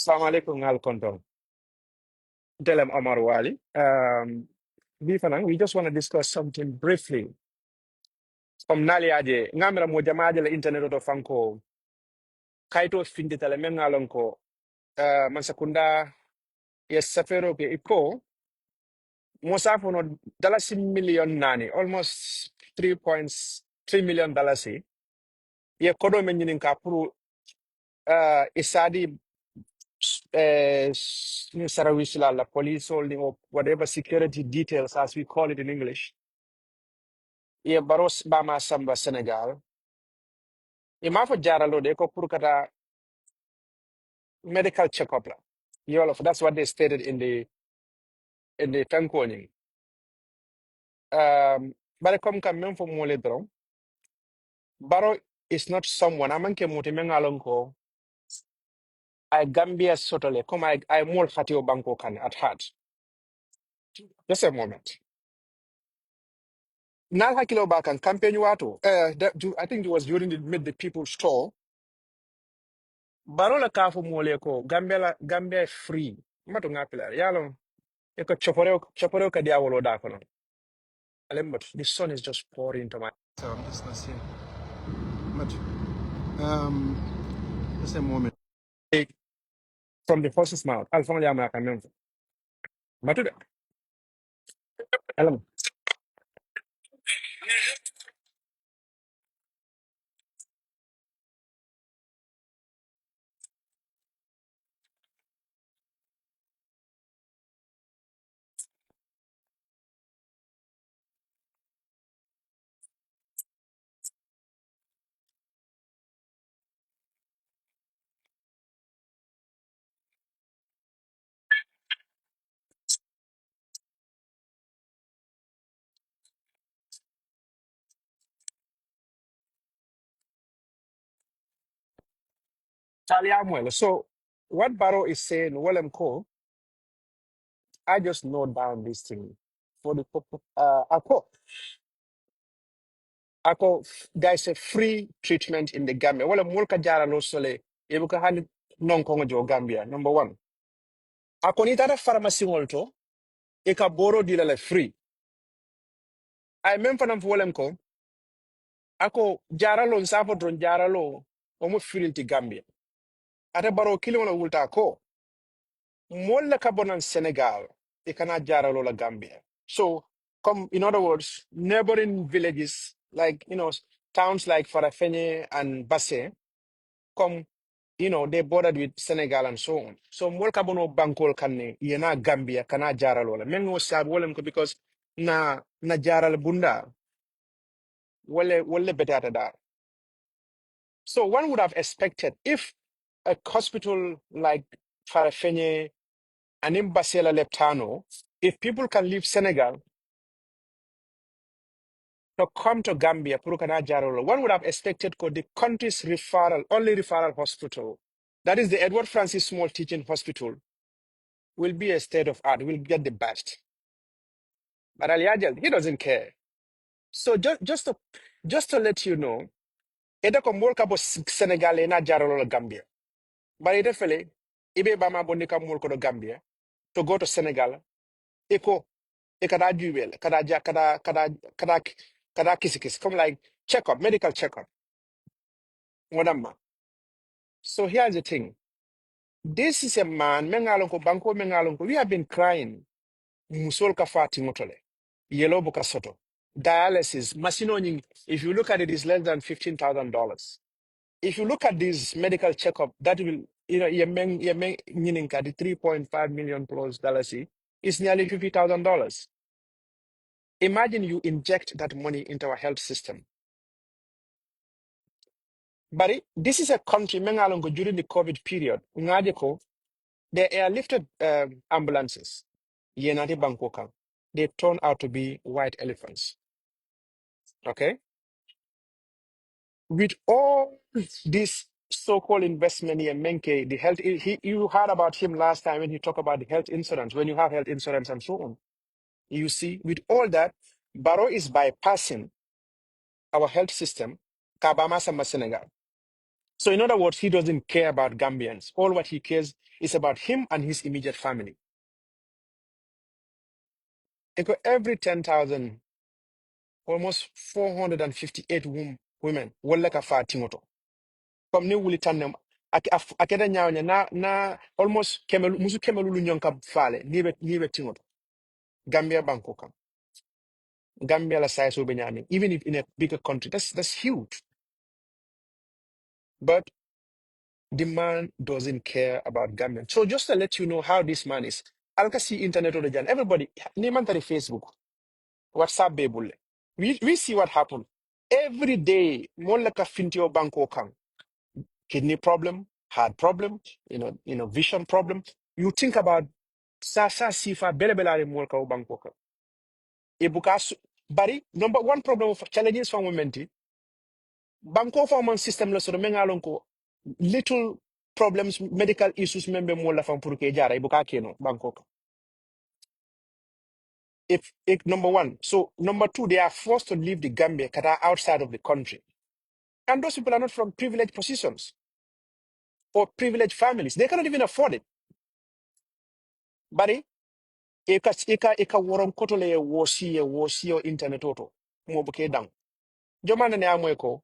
Assalamu alaikum ngal konton. Delem Omar Wally. Bifanang, we just want to discuss something briefly. From Nali Aje, ngamra mo jamaje la internet to fanko, kaito findi tele mengalonko, mansakunda, yes safero ke iko, mosafo no dalasi million nani, almost 3.3 million dalasi. Ye kodo menjinin kapuru, isadi, Sarawisla, la police holding up whatever security details, as we call it in English. Ye baros bama samba Senegal. Ye mafo jaralo de ko pour kata medical checkup la. Yolof, that's what they stated in the tankoni. But come kam men fo mole dron. Baro is not someone amanke muti mengalonko. I Gambia sotole come I mol khatio banko kan at heart. Just a moment. Nal hakilo bakan campaign wato. I think it was during the Meet the People store. Baro la kafo mole ko Gambia free. Mato ngapila. Yalo. Eko choporeo ka diavolo da kono. But the sun is just pouring into my. So I'm just not seeing much. Just a moment. From the horse's mouth. Alfonso Yama Kamem. But element. Charlie Amuel. So what Barrow is saying, Willem Cole, I just note down this thing for the Ako, there's a free treatment in the Gambia. Well, mulka jara no sole. Ebuka hani non kongo jo Gambia. Number one. Ako ni tata pharmacy wolto. Eka boro dila le free. I remember nam fuolem ko. Ako jara lo nsafo dron jara lo. Omo filinti Gambia. Ate baro kili wala wulta ko. Molla kabonan Senegal. Ekana jara lo la Gambia. So, come in other words, neighboring villages like towns like Farafenye and Basse. Come, they bordered with Senegal and so on. So mol kabono bankol kanne yena Gambia kana jaral wala. Men no sab wolem ko because na jaral bunda wale betata da. So one would have expected if a hospital like Farafenye and in Basela Leptano, if people can leave Senegal to come to Gambia, Purukana Jarolo, one would have expected the country's only referral hospital, that is the Edward Francis Small Teaching Hospital, will be a state of art, will get the best. But Ali Ajal, he doesn't care. So just to let you know, eda ko mol kabo Senegal na Jarolo Gambia. But eda fele, ibe bama bondika mol ko do Gambia to go to Senegal, eko ekada juwel, kada kisikis, come like checkup, medical checkup. Wadama. So here's the thing. This is a man, mengalonko banko mengalonko. We have been crying. Musol kafati ngotole. Yellow boka soto. Dialysis, masino nying, if you look at it, is less than $15,000. If you look at this medical checkup, that will, yemeng meaning at the 3.5 million plus dollars, is nearly $50,000. Imagine you inject that money into our health system. But this is a country, mengalongo during the COVID period. Ngajeko, they airlifted ambulances. Yenati Bangkoka. They turned out to be white elephants. Okay? With all this so-called investment in Menke, the health, you heard about him last time when he talked about the health insurance, when you have health insurance and so on. You see, with all that, Barrow is bypassing our health system, Kabama Samba Senegal. So in other words, he doesn't care about Gambians. All what he cares is about him and his immediate family. Every 10,000, almost 458 women, will like a fat timoto. From new will tandem, akeda nyawnya na almost musu kemelulu nyonka fale, nibe timoto. Gambia Bangkok. Gambia la size benyani, even if in a bigger country, that's huge. But the man doesn't care about Gambian. So just to let you know how this man is, I'll see internet or the everybody, name Facebook, WhatsApp, Bebule. We see what happened. Every day, more like a fintio banko kang. Kidney problem, heart problem, vision problem. You think about sasa sifa belebelare more ka banko kang. Ebuka bari number one problem of challenges for women. Banko form system la so mengalon ko little problems, medical issues member mo la fam pour ke jara ibuka keno Bangkok. If number one. So number two, they are forced to leave the Gambia kata outside of the country. And those people are not from privileged positions or privileged families. They cannot even afford it. Bari eka woron kotole wosi o internet auto mo buke dang. Jomana ne amweko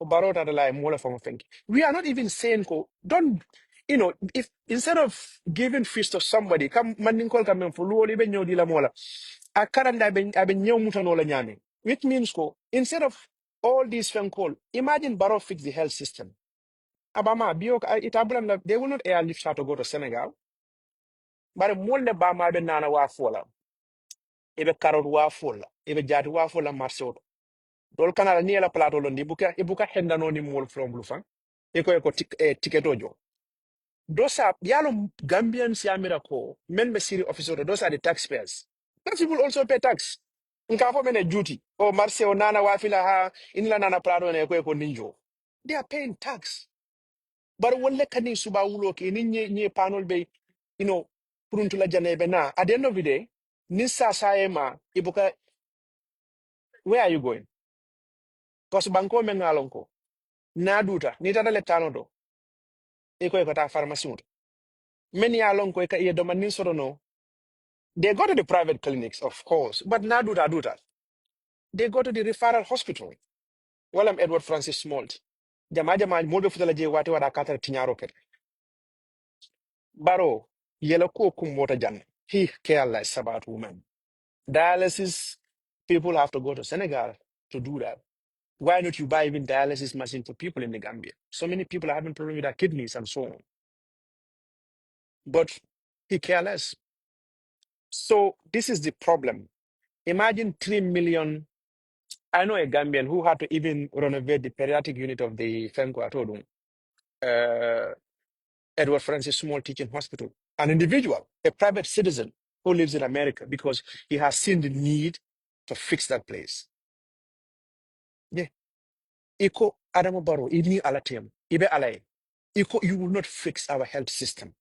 Barota de la Mola from think. We are not even saying don't if instead of giving fish to somebody, come manding call come for luo libe nyo di la mola. A karanda ben nyo mutano la nyame. Which means instead of all these phone call, imagine Barrow fix the health system. Abama biok itabulam they will not airlift her to go to Senegal. But more the Bama ben nana wa fola. Ebe karot wa fola. Ebe jati wa fola marso. Dol kanala ni la plato londi ibuka henda no ni mol from blufang. Eko ticket ojo. Those are yalo Gambians yamira ko men be city officer. Those are the taxpayers. Those people also pay tax. Nkafo mene duty. O marse o nana wafila ha inla nana plato na eko ninjo. They are paying tax. But when le kani suba ulo ke ni nye panel be puruntula janebe na at the end of the day nisa saema ibuka where are you going? Because banko mengalonko na duta ni tata le tano do eko ta pharmacy. Many are long quicker here, Domain sort no. They go to the private clinics, of course, but now do that. They go to the referral hospital. Well, I'm Edward Francis Smalt. Jamaja Modo Futalaji, whatever Kata Tinyaro Pet. Barrow, yellow kum water jan. He careless about women. Dialysis, people have to go to Senegal to do that. Why not you buy even dialysis machine for people in the Gambia? So many people are having problems with their kidneys and so on. But he careless. So this is the problem. Imagine 3 million. I know a Gambian who had to even renovate the pediatric unit of the Fenko Atodun, Edward Francis Small Teaching Hospital. An individual, a private citizen who lives in America because he has seen the need to fix that place. Yeah. Iko Adamo Barrow, Ibni Alatium, Ibe Alay. Iko, you will not fix our health system.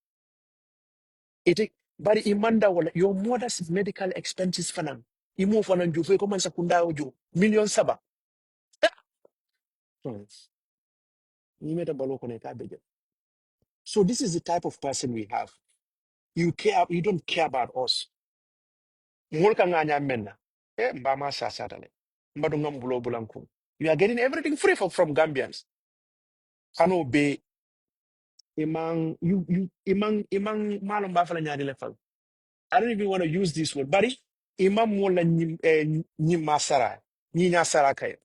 But imanda wala, your mother's medical expenses fanang. Imo fanan jufe ko man sakunda ojo. Million saba. Hmm. Ni meta balo ko ne ka beje. So this is the type of person we have. You don't care about us. Mulka nganya menna. Mbama sasatale. Mbadu ngambulo bulanku. You are getting everything free from Gambians. Kano be imang malum bafala nyadi lefal. I don't even want to use this word. But imam mola ni masara. Ni nyasara kaya.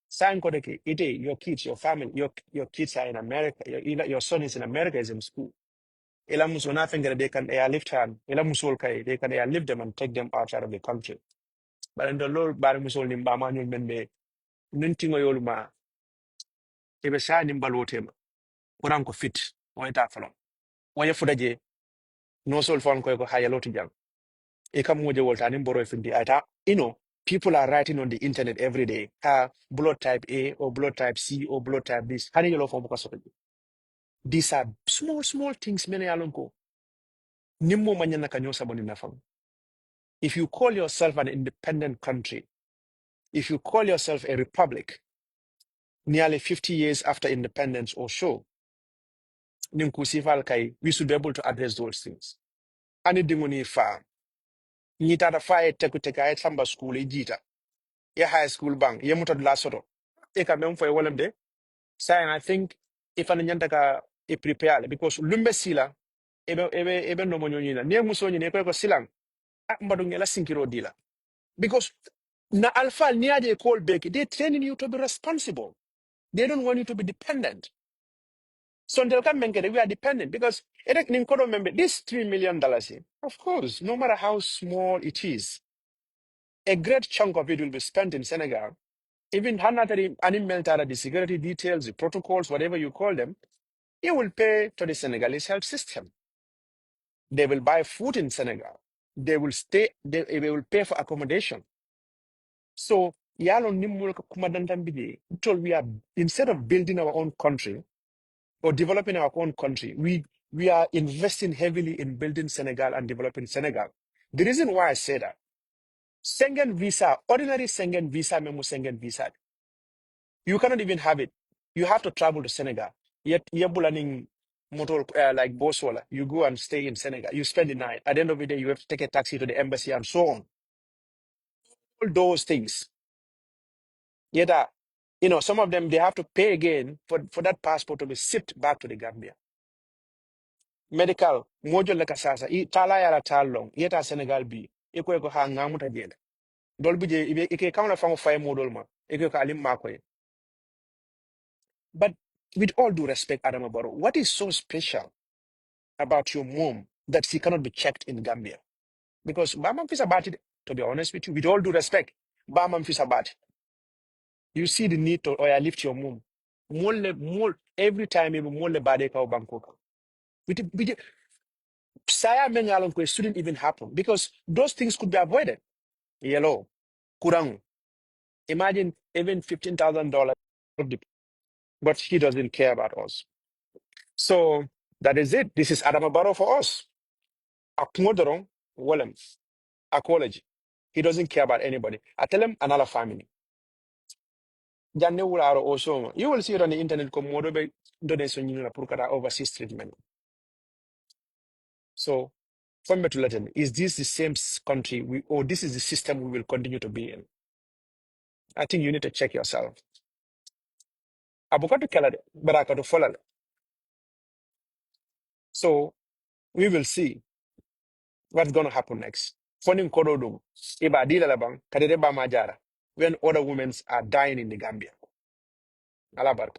Sign kodeke. Ite, your kids, your family, your kids are in America. Your son is in America, is in school. Ela muso nothing that they can airlift hand. Ela muso kai they can airlift them and take them outside of the country. But in the Lord bar muso limba manual membe nuntingo yoluma ebe sa nimba lotem kuran ko fit o eta falon. Wanya fudaje no sol fon ko haya loti jang. E kam moje wolta nimboro findi ata people are writing on the internet every day. Blood type A or blood type C or blood type this. Hani yolo fon ko soto. These are small things many alonko. Nimmo manyana kanyosa boni nafam. If you call yourself an independent country, if you call yourself a republic, nearly 50 years after independence or so, we should be able to address those things. Ani dinguni fa, nita da fa tekuteka samba school jita, ya high school bang, ya muta la soto. Eka mem for a de. Saying I think if an nyantaka e prepare because lumbe sila ebe no monyonyina. Ne musonyi ne ko silang. Mbadungela sinkiro dila. Because na alpha near they call back, they're training you to be responsible. They don't want you to be dependent. So until come we are dependent because remember this $3 million, of course, no matter how small it is, a great chunk of it will be spent in Senegal. Even the security details, the protocols, whatever you call them, you will pay to the Senegalese health system. They will buy food in Senegal. They will stay, they will pay for accommodation. So yalo nimul kumadantambidi, told we are instead of building our own country or developing our own country, we are investing heavily in building Senegal and developing Senegal. The reason why I say that, Schengen visa, ordinary Schengen visa, memo Schengen visa, you cannot even have it. You have to travel to Senegal. Yet you're bulaning motor like Boswala. You go and stay in Senegal. You spend the night. At the end of the day, you have to take a taxi to the embassy and so on. All those things. Yet, some of them they have to pay again for that passport to be shipped back to the Gambia. Medical, mojo leka sasa, tala yara talong, yeta Senegal bi, iko ha ngamuta jele. Dolbi je, ike kauna fango faye modol ma, iko ka alim makoye. But with all due respect, Adama Barrow, what is so special about your mom that she cannot be checked in Gambia? Because Bama fis about it, to be honest with you, with all due respect, Bama fis about it. You see the need to or I lift your mom. More every time you more bade ka Bangkok. With Saya Mengalon shouldn't even happen because those things could be avoided. Yellow, Kurang. Imagine even $15,000, but he doesn't care about us. So that is it. This is Adama Barrow for us. Akmodorong, Willem, Akology. He doesn't care about anybody. I tell him another family. Janne Wularo also. You will see it on the internet Komodo be donation you purkara overseas treatment. So from Betulatin, is this the same country or this is the system we will continue to be in? I think you need to check yourself. Abukatu Kalade, Barakatu Folale. So we will see what's going to happen next. Fonin Korodum, Iba Dila Labang, Kadeba Majara, when other women are dying in the Gambia. Alabarka.